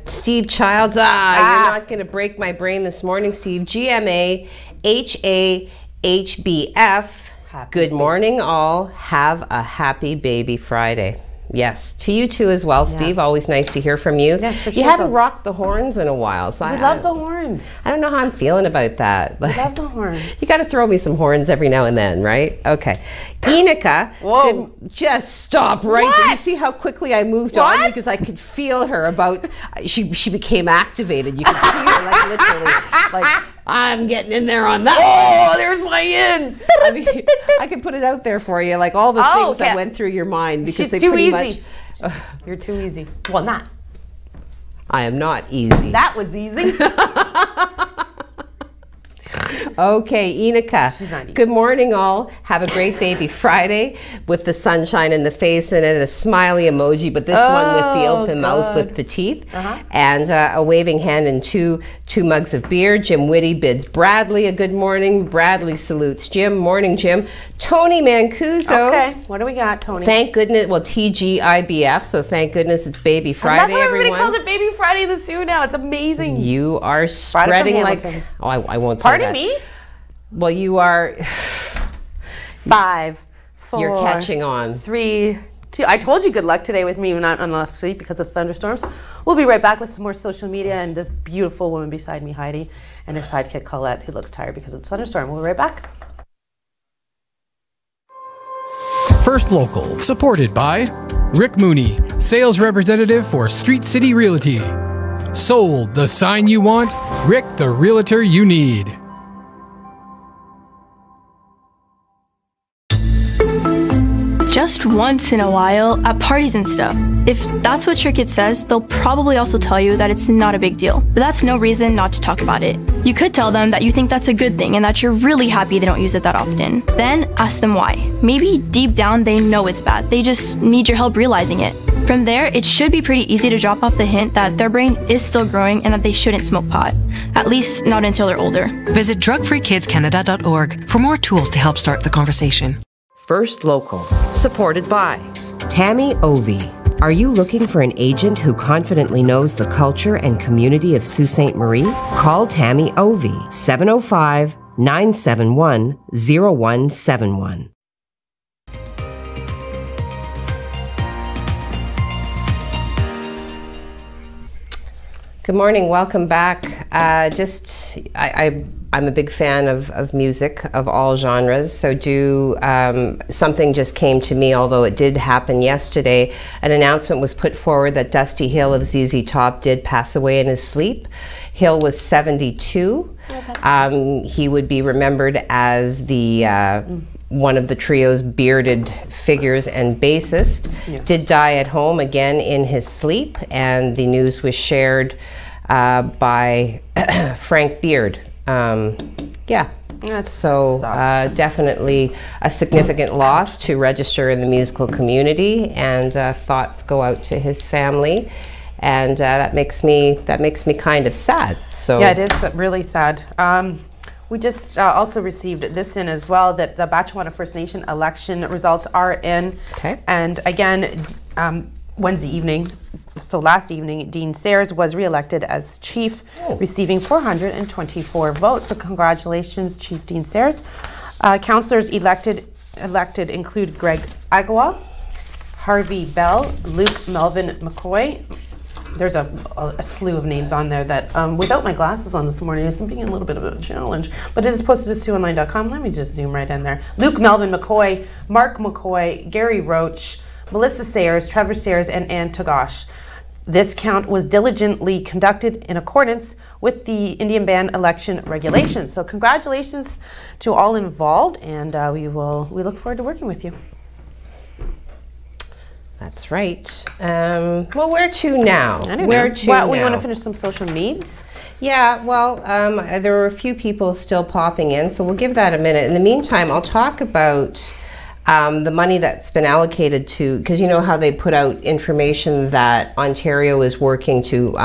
Steve Childs, you're not going to break my brain this morning, Steve. GMAHAHBF. Good morning, all. Have a happy baby Friday. Yes, to you too as well, Steve. Always nice to hear from you. Yeah, for you sure. haven't rocked the horns in a while, so We love the horns. I don't know how I'm feeling about that. We love the horns. You got to throw me some horns every now and then, right? Okay. Enika, just stop right there. You see how quickly I moved on because I could feel her about. She became activated. You could see her like literally like. I'm getting in there on that. Oh, there's my in. I mean, I could put it out there for you, like all the things that went through your mind because She's they too pretty easy. much. You're too easy. Well, not. I am not easy. That was easy. Okay, Enika. She's not easy. Good morning, all. Have a great baby Friday with the sunshine in the face and a smiley emoji, but this one with the open mouth with the teeth, and a waving hand and two mugs of beer. Jim Whitty bids Bradley a good morning. Bradley salutes Jim. Morning, Jim. Tony Mancuso. Okay, what do we got, Tony? Thank goodness. Well, TGIBF. So thank goodness it's Baby Friday. I love how everybody everyone. calls it Baby Friday in the Sioux now. It's amazing. You are spreading like. Oh, I won't say that. Pardon me? Well, you are. 5, 4. You're catching on. 3, 2. I told you good luck today with me not on last sleep because of thunderstorms. We'll be right back with some more social media and this beautiful woman beside me, Heidi, and her sidekick Colette, who looks tired because of the thunderstorm. We'll be right back. First Local, supported by Rick Mooney, sales representative for Street City Realty. Sold, the sign you want, Rick the realtor you need. Just once in a while, at parties and stuff. If that's what your kid says, they'll probably also tell you that it's not a big deal. But that's no reason not to talk about it. You could tell them that you think that's a good thing and that you're really happy they don't use it that often. Then ask them why. Maybe deep down they know it's bad. They just need your help realizing it. From there, it should be pretty easy to drop off the hint that their brain is still growing and that they shouldn't smoke pot. At least not until they're older. Visit drugfreekidscanada.org for more tools to help start the conversation. First Local, supported by Tammy Ovey. Are you looking for an agent who confidently knows the culture and community of Sault Ste. Marie? Call Tammy Ovey, 705-971-0171. Good morning, welcome back. I'm a big fan of music of all genres, so something just came to me, although it did happen yesterday. An announcement was put forward that Dusty Hill of ZZ Top did pass away in his sleep. Hill was 72. Okay. He would be remembered as the one of the trio's bearded figures and bassist. Yes. Did die at home again in his sleep, and the news was shared by Frank Beard. So definitely a significant loss to register in the musical community, and thoughts go out to his family, and that makes me kind of sad. So yeah, it is really sad. We just also received this in as well, that the Batchewana First Nation election results are in. Okay. And again, Wednesday evening, so last evening, Dean Sayers was re-elected as chief, receiving 424 votes. So congratulations, Chief Dean Sayers. Councillors elected include Greg Agawa, Harvey Bell, Luke Melvin McCoy. There's a slew of names on there that, without my glasses on this morning, it's being a little bit of a challenge, but it is posted to SiouxOnline.com. Let me just zoom right in there. Luke Melvin McCoy, Mark McCoy, Gary Roach, Melissa Sayers, Trevor Sayers, and Ann Togosh. This count was diligently conducted in accordance with the Indian Band election regulations. So congratulations to all involved, and we look forward to working with you. That's right. Well, where to now? I don't know. Where to Well, we now? want to finish some social needs. Yeah, well, there were a few people still popping in, so we'll give that a minute. In the meantime, I'll talk about the money that's been allocated to, because you know how they put out information that Ontario is working to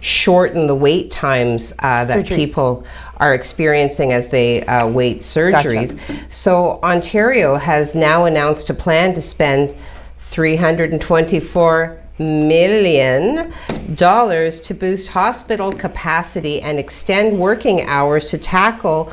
shorten the wait times that people are experiencing as they wait surgeries. Gotcha. So Ontario has now announced a plan to spend $324 million to boost hospital capacity and extend working hours to tackle,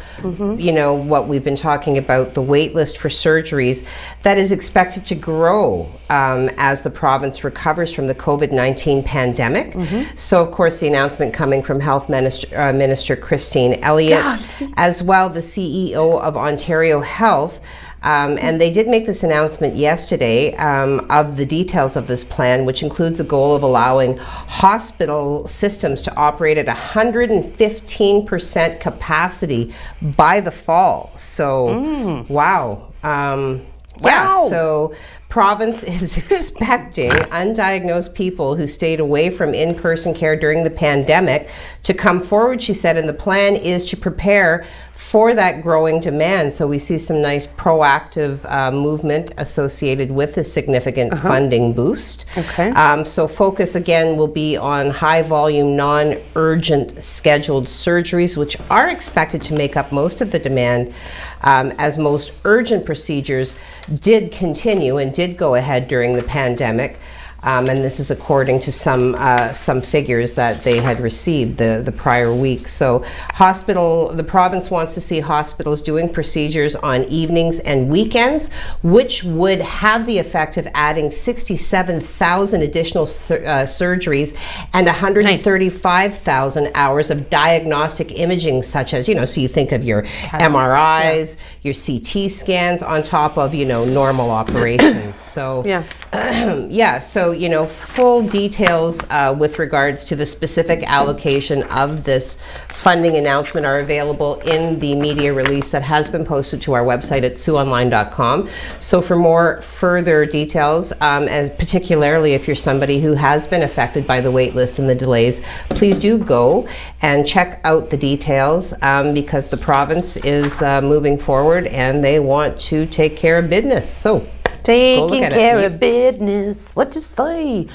you know, what we've been talking about, the wait list for surgeries that is expected to grow as the province recovers from the COVID-19 pandemic. So, of course, the announcement coming from Health Minister Christine Elliott, as well the CEO of Ontario Health. And they did make this announcement yesterday of the details of this plan, which includes a goal of allowing hospital systems to operate at 115% capacity by the fall. So, wow. Yeah, so province is expecting undiagnosed people who stayed away from in-person care during the pandemic to come forward, she said, and the plan is to prepare for that growing demand. So we see some nice proactive movement associated with a significant funding boost. So focus again will be on high volume, non-urgent scheduled surgeries, which are expected to make up most of the demand, as most urgent procedures did continue and did go ahead during the pandemic. And this is according to some figures that they had received the prior week. So the province wants to see hospitals doing procedures on evenings and weekends, which would have the effect of adding 67,000 additional surgeries and 135,000 hours of diagnostic imaging, such as, you know, so you think of your MRIs, your CT scans on top of, you know, normal operations. So, so, you know, full details with regards to the specific allocation of this funding announcement are available in the media release that has been posted to our website at SiouxOnline.com. So for more further details, and particularly if you're somebody who has been affected by the wait list and the delays, please do go and check out the details, because the province is moving forward and they want to take care of business. So taking care of business. What to say?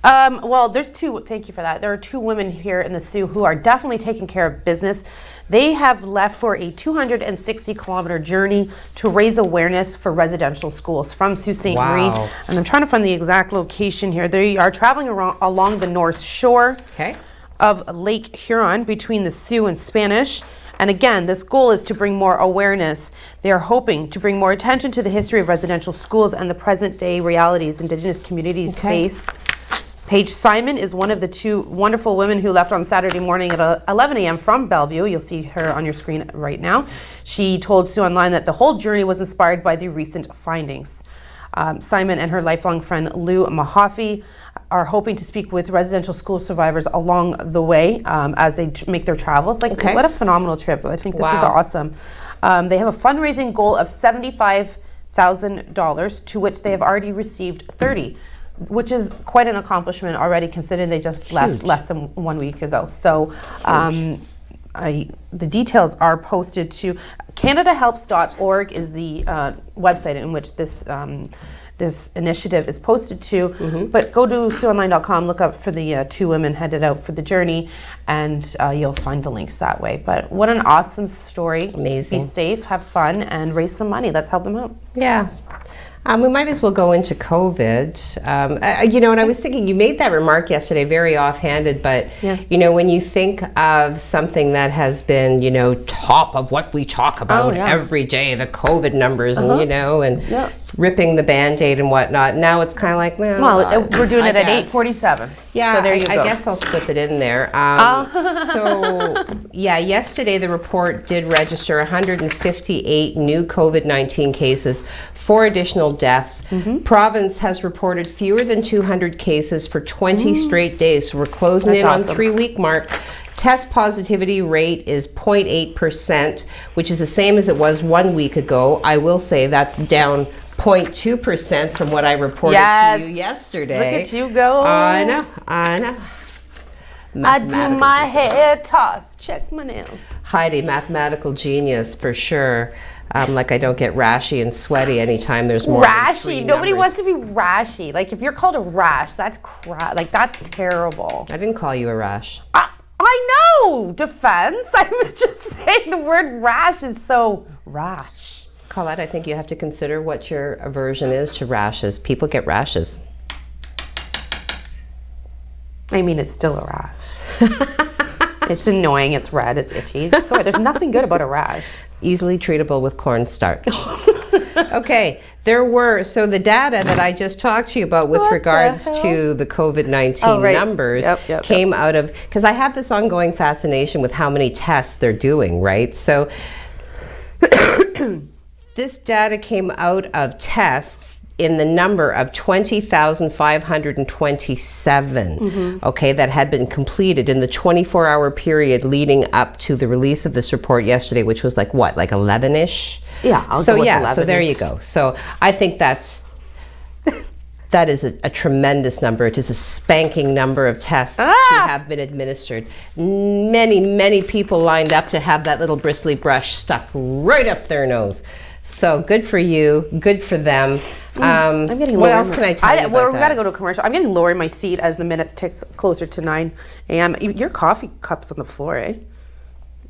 Well, there's two. Thank you for that. There are two women here in the Soo who are definitely taking care of business. They have left for a 260-kilometer journey to raise awareness for residential schools from Sault Ste. Marie. And I'm trying to find the exact location here. They are traveling along the north shore of Lake Huron between the Sioux and Spanish. And again, this goal is to bring more awareness. They are hoping to bring more attention to the history of residential schools and the present-day realities Indigenous communities face. Paige Simon is one of the two wonderful women who left on Saturday morning at 11 a.m. from Bellevue. You'll see her on your screen right now. She told Soo Online that the whole journey was inspired by the recent findings. Simon and her lifelong friend Lou Mahaffey are hoping to speak with residential school survivors along the way as they make their travels. Like, what a phenomenal trip. I think this is awesome. They have a fundraising goal of $75,000, to which they have already received $30,000, which is quite an accomplishment already, considering they just left less than 1 week ago. So the details are posted to CanadaHelps.org is the website in which this this initiative is posted to, but go to SiouxOnline.com, look up for the two women headed out for the journey, and you'll find the links that way. But what an awesome story. Amazing. Be safe, have fun, and raise some money. Let's help them out. Yeah. We might as well go into COVID. You know, and I was thinking, you made that remark yesterday, very offhanded, but, you know, when you think of something that has been, you know, top of what we talk about every day, the COVID numbers, and, you know, and ripping the Band-Aid and whatnot, now it's kind of like, well, we're doing it at 8:47. Yeah, so there you go. I guess I'll slip it in there. So, yeah, yesterday the report did register 158 new COVID-19 cases, 4 additional deaths. Province has reported fewer than 200 cases for 20 straight days. So we're closing in on 3-week mark. Test positivity rate is 0.8%, which is the same as it was 1 week ago. I will say that's down 0.2% from what I reported to you yesterday. Look at you go. I know. I do my hair toss, check my nails. Heidi, mathematical genius for sure. Like I don't get rashy and sweaty anytime there's more than 3 Nobody numbers. wants to be rashy. Like if you're called a rash, that's like that's terrible. I didn't call you a rash. I know, defense. I was just saying the word rash is so rash. Colette, I think you have to consider what your aversion is to rashes. People get rashes. I mean, it's still a rash. It's annoying, it's red, it's itchy. Sorry, there's nothing good about a rash. Easily treatable with cornstarch. Okay, so the data that I just talked to you about with regards to the COVID-19 numbers came out of, because I have this ongoing fascination with how many tests they're doing, right? So this data came out of tests in the number of 20,527, okay, that had been completed in the 24-hour period leading up to the release of this report yesterday, which was like what, like 11-ish? Yeah, I'll go with 11. So there you go. So I think that is a tremendous number. It is a spanking number of tests to have been administered. Many, many people lined up to have that little bristly brush stuck right up their nose. So good for you, good for them. I'm getting what else can I tell you about Well, we that? got to go to a commercial. I'm getting lower in my seat as the minutes tick closer to 9 a.m. Your coffee cup's on the floor, eh?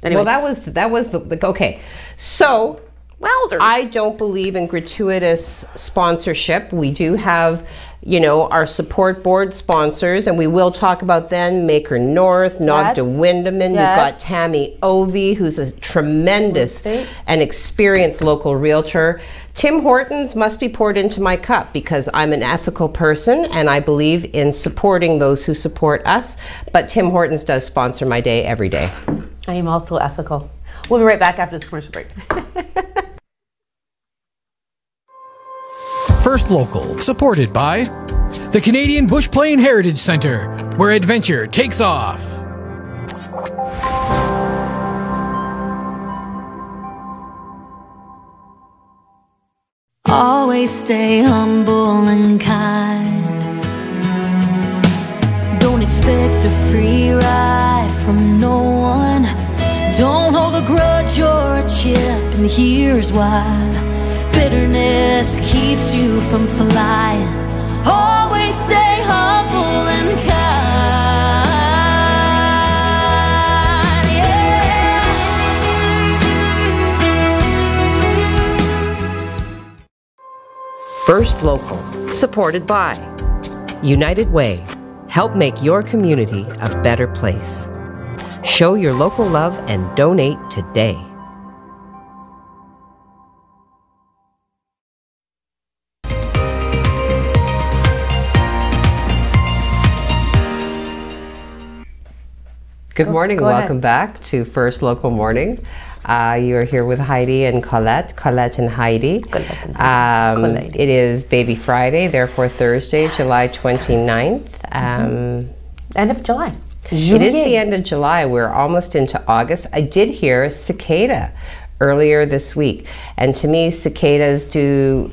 Anyway. Well, that was the okay. So, wowzers. I don't believe in gratuitous sponsorship. We do have, you know, our support board sponsors, and we will talk about them. Maker North, Nog de Windeman. We've got Tammy Ovey, who's a tremendous and experienced local realtor. Tim Hortons must be poured into my cup because I'm an ethical person and I believe in supporting those who support us. But Tim Hortons does sponsor my day every day. I am also ethical. We'll be right back after this commercial break. First Local, supported by the Canadian Bush Plain Heritage Centre, where adventure takes off. Always stay humble and kind. Don't expect a free ride from no one. Don't hold a grudge or a chip, and here's why. Bitterness keeps you from flying. Always stay humble and kind. Yeah. First Local, supported by United Way. Help make your community a better place. Show your local love and donate today. Good morning, welcome back to First Local Morning. You are here with Heidi and Colette and Heidi. It is Baby Friday, therefore Thursday, July 29th. End of July. It is the end of July. We're almost into August. I did hear cicada earlier this week, and to me, cicadas do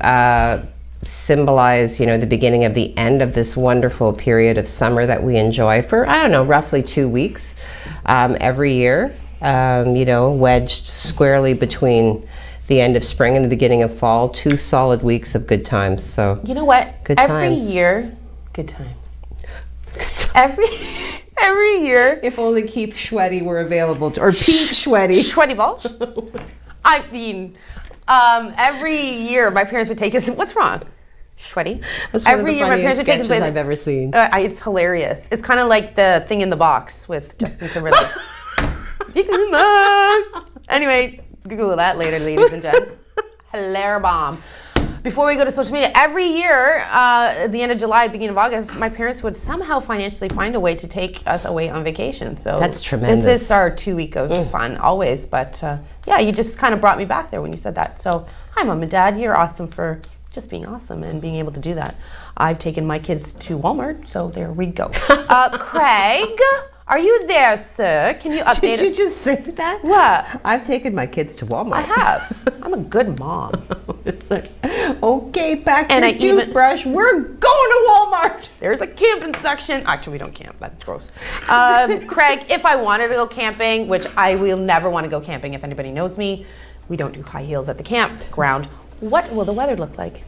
symbolize, you know, the beginning of the end of this wonderful period of summer that we enjoy for, I don't know, roughly 2 weeks every year, you know, wedged squarely between the end of spring and the beginning of fall. 2 solid weeks of good times. So you know what? Good times. Every year, good times. Every year. If only Keith Schweddy were available, or Pete Schweddy. Schweddy Balch. I mean, every year my parents would take us. What's wrong, Schweddy? That's one every of the year my parents would take us. I've ever seen. It's hilarious. It's kind of like the thing in the box with Justin Timberlake. Anyway, Google that later, ladies and gents. Hilarious bomb. Before we go to social media, every year, at the end of July, beginning of August, my parents would somehow financially find a way to take us away on vacation. So that's tremendous. This is our 2 week of fun, always. But yeah, you just kind of brought me back there when you said that. So hi, Mom and Dad. You're awesome for just being awesome and being able to do that. I've taken my kids to Walmart, so there we go. Craig, are you there, sir? Can you update Did you just say that? What? I've taken my kids to Walmart. I have. I'm a good mom. It's like, okay, pack your toothbrush. We're going to Walmart. There's a camping section. Actually, we don't camp. That's gross. Craig, if I wanted to go camping, which I will never want to go camping if anybody knows me, we don't do high heels at the campground. What will the weather look like?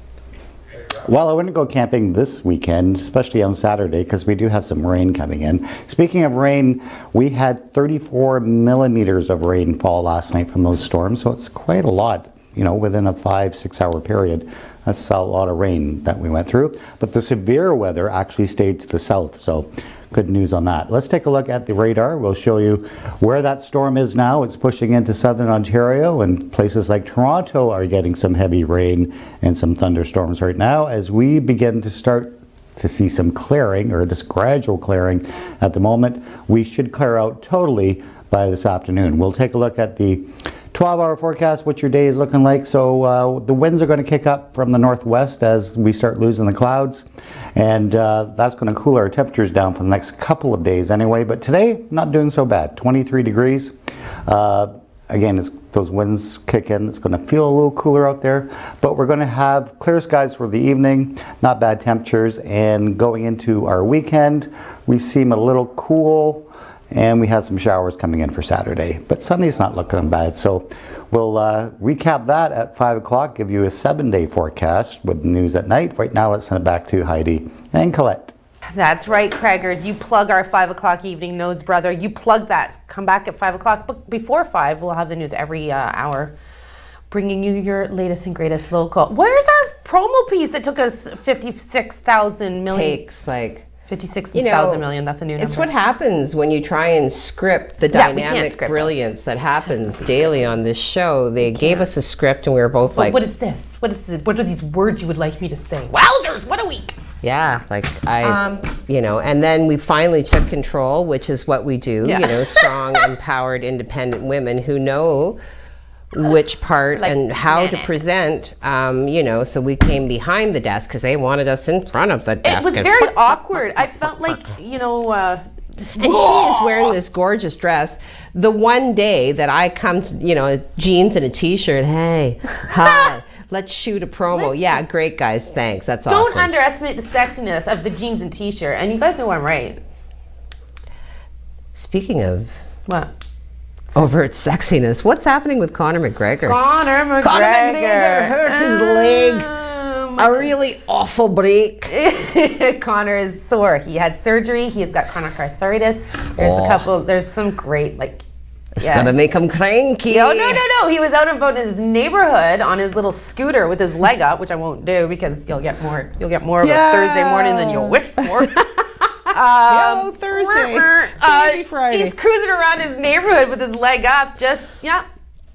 Well, I wouldn't go camping this weekend, especially on Saturday, because we do have some rain coming in. Speaking of rain, we had 34 millimeters of rainfall last night from those storms, so it's quite a lot, you know, within a 5-6 hour period. That's a lot of rain that we went through. But the severe weather actually stayed to the south, so good news on that. Let's take a look at the radar. We'll show you where that storm is now. It's pushing into southern Ontario, and places like Toronto are getting some heavy rain and some thunderstorms right now as we begin to start to see some clearing, or just gradual clearing at the moment. We should clear out totally by this afternoon. We'll take a look at the 12-hour forecast, what your day is looking like. So the winds are going to kick up from the northwest as we start losing the clouds, and that's going to cool our temperatures down for the next couple of days anyway. But today, not doing so bad, 23 degrees. Again, as those winds kick in, it's going to feel a little cooler out there, but we're going to have clear skies for the evening, not bad temperatures, and going into our weekend, we seem a little cool, and we have some showers coming in for Saturday, but Sunday's not looking bad. So we'll recap that at 5 o'clock, give you a 7-day forecast with news at night. Right now, let's send it back to Heidi and Colette. That's right, Craigers. You plug our 5 o'clock evening nodes, brother. You plug that. Come back at 5 o'clock. But before 5, we'll have the news every hour, bringing you your latest and greatest local. Where's our promo piece that took us 56,000 million? Takes like 56,000 million. That's a new number. It's what happens when you try and script the dynamic brilliance that happens daily on this show. They gave us a script, and we were both like, "What is this? What is this? What are these words you would like me to say?" Wowzers! What a week! Yeah, like you know, and then we finally took control, which is what we do. You know, strong, empowered, independent women who know which part and how to present, you know, so we came behind the desk because they wanted us in front of the desk. It was very awkward. I felt like, you know, and she is wearing this gorgeous dress. The one day that I come to, you know, jeans and a t-shirt, hey, hi, let's shoot a promo. Listen, yeah, great guys, thanks, that's awesome. Don't underestimate the sexiness of the jeans and t-shirt, and you guys know I'm right. Speaking of... What? Overt sexiness. What's happening with Conor McGregor? Conor McGregor hurt his leg. A really awful break. Conor is sore. He had surgery. He's got chronic arthritis. There's some great, like... It's gonna make him cranky. No. He was out and about in his neighborhood on his little scooter with his leg up, which I won't do because you'll get more of a Thursday morning than you'll wish for. Hello, Thursday. Maybe Friday. He's cruising around his neighborhood with his leg up. Just, yeah.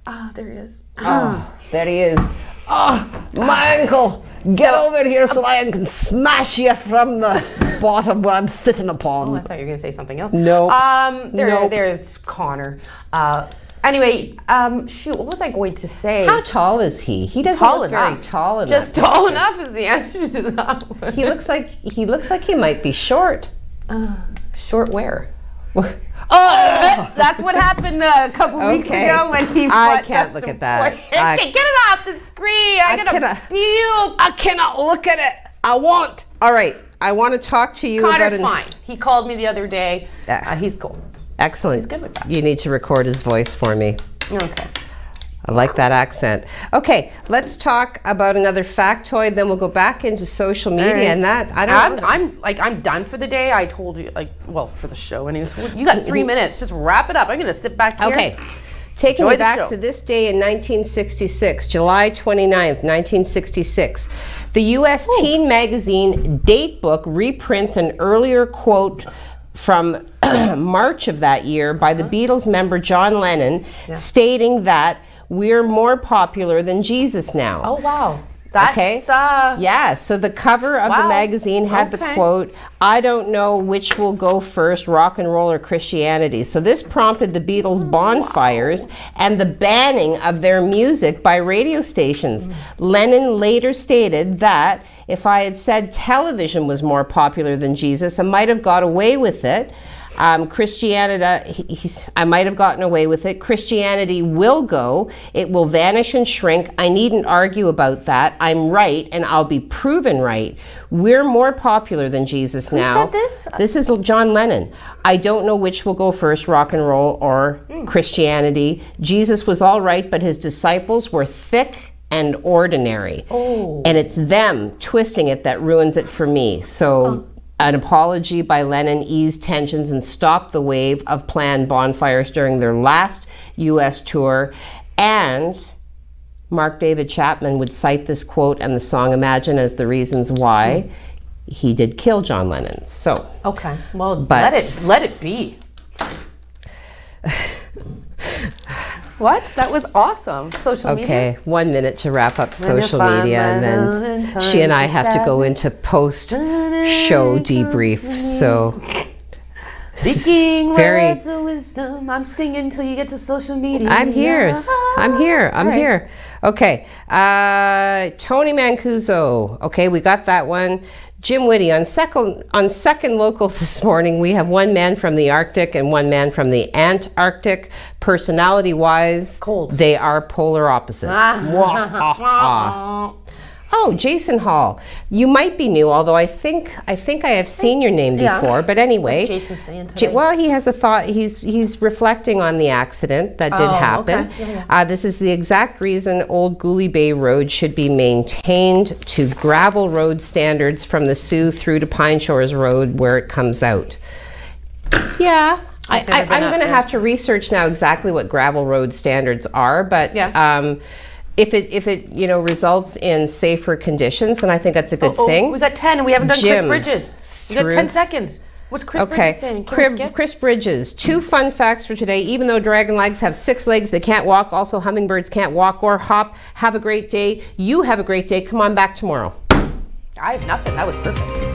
Oh, there he is. Oh, there he is. Oh, my ankle. Get over here so I can smash you from the bottom where I'm sitting upon. Oh, I thought you were going to say something else. No. There's Conor. Anyway, shoot, what was I going to say? How tall is he? He doesn't look very tall enough. Just tall enough is the answer to that one. He looks like he might be short. Short where? That's what happened a couple weeks ago when he I can't look at that. Get it off the screen. I gotta puke. I cannot look at it. I want. All right. I want to talk to you Connor's about... fine. He called me the other day. He's cool. Excellent. He's good with that. You need to record his voice for me. Okay. I like that accent. Okay, let's talk about another factoid, then we'll go back into social media and that. I'm done for the day. I told you, for the show. And you got 3 minutes. Just wrap it up. I'm going to sit back here. Okay. Taking me back to this day in 1966, July 29th, 1966, the U.S. teen magazine Datebook reprints an earlier quote from March of that year by the Beatles member John Lennon, stating that we're more popular than Jesus now. Oh, wow. That's, yeah, so the cover of the magazine had the quote, I don't know which will go first, rock and roll or Christianity. So this prompted the Beatles' bonfires and the banning of their music by radio stations. Lennon later stated that if I had said television was more popular than Jesus, I might have got away with it. Christianity, I might have gotten away with it. Christianity will go. It will vanish and shrink. I needn't argue about that. I'm right, and I'll be proven right. We're more popular than Jesus now. Who said this? This is John Lennon. I don't know which will go first, rock and roll or Christianity. Jesus was all right, but his disciples were thick and ordinary. And it's them twisting it that ruins it for me. So... An apology by Lennon eased tensions and stopped the wave of planned bonfires during their last U.S. tour. And Mark David Chapman would cite this quote and the song Imagine as the reasons why. he did kill John Lennon. So okay, well, let it be. What? That was awesome. Social media. Okay, 1 minute to wrap up social media, and then she and I have to go into post-show debrief. So. Speaking words of wisdom, I'm singing till you get to social media. I'm here. Okay, Tony Mancuso. Okay, we got that one. Jim Whitty, on second local this morning, we have one man from the Arctic and one man from the Antarctic. Personality-wise, cold. They are polar opposites. Oh, Jason Hall. You might be new, although I think I have seen your name before. But anyway, what's Jason saying today? Well, he has a thought. He's reflecting on the accident that did happen. Okay. This is the exact reason Old Gooley Bay Road should be maintained to gravel road standards from the Sioux through to Pine Shores Road where it comes out. Yeah. I'm going to have to research now exactly what gravel road standards are, but if it results in safer conditions, then I think that's a good thing. We got 10 and we haven't done Chris Bridges. We got 10 seconds. What's Chris Bridges saying? Chris Bridges. 2 fun facts for today. Even though dragon legs have 6 legs, they can't walk. Also, hummingbirds can't walk or hop. Have a great day. You have a great day. Come on back tomorrow. I have nothing. That was perfect.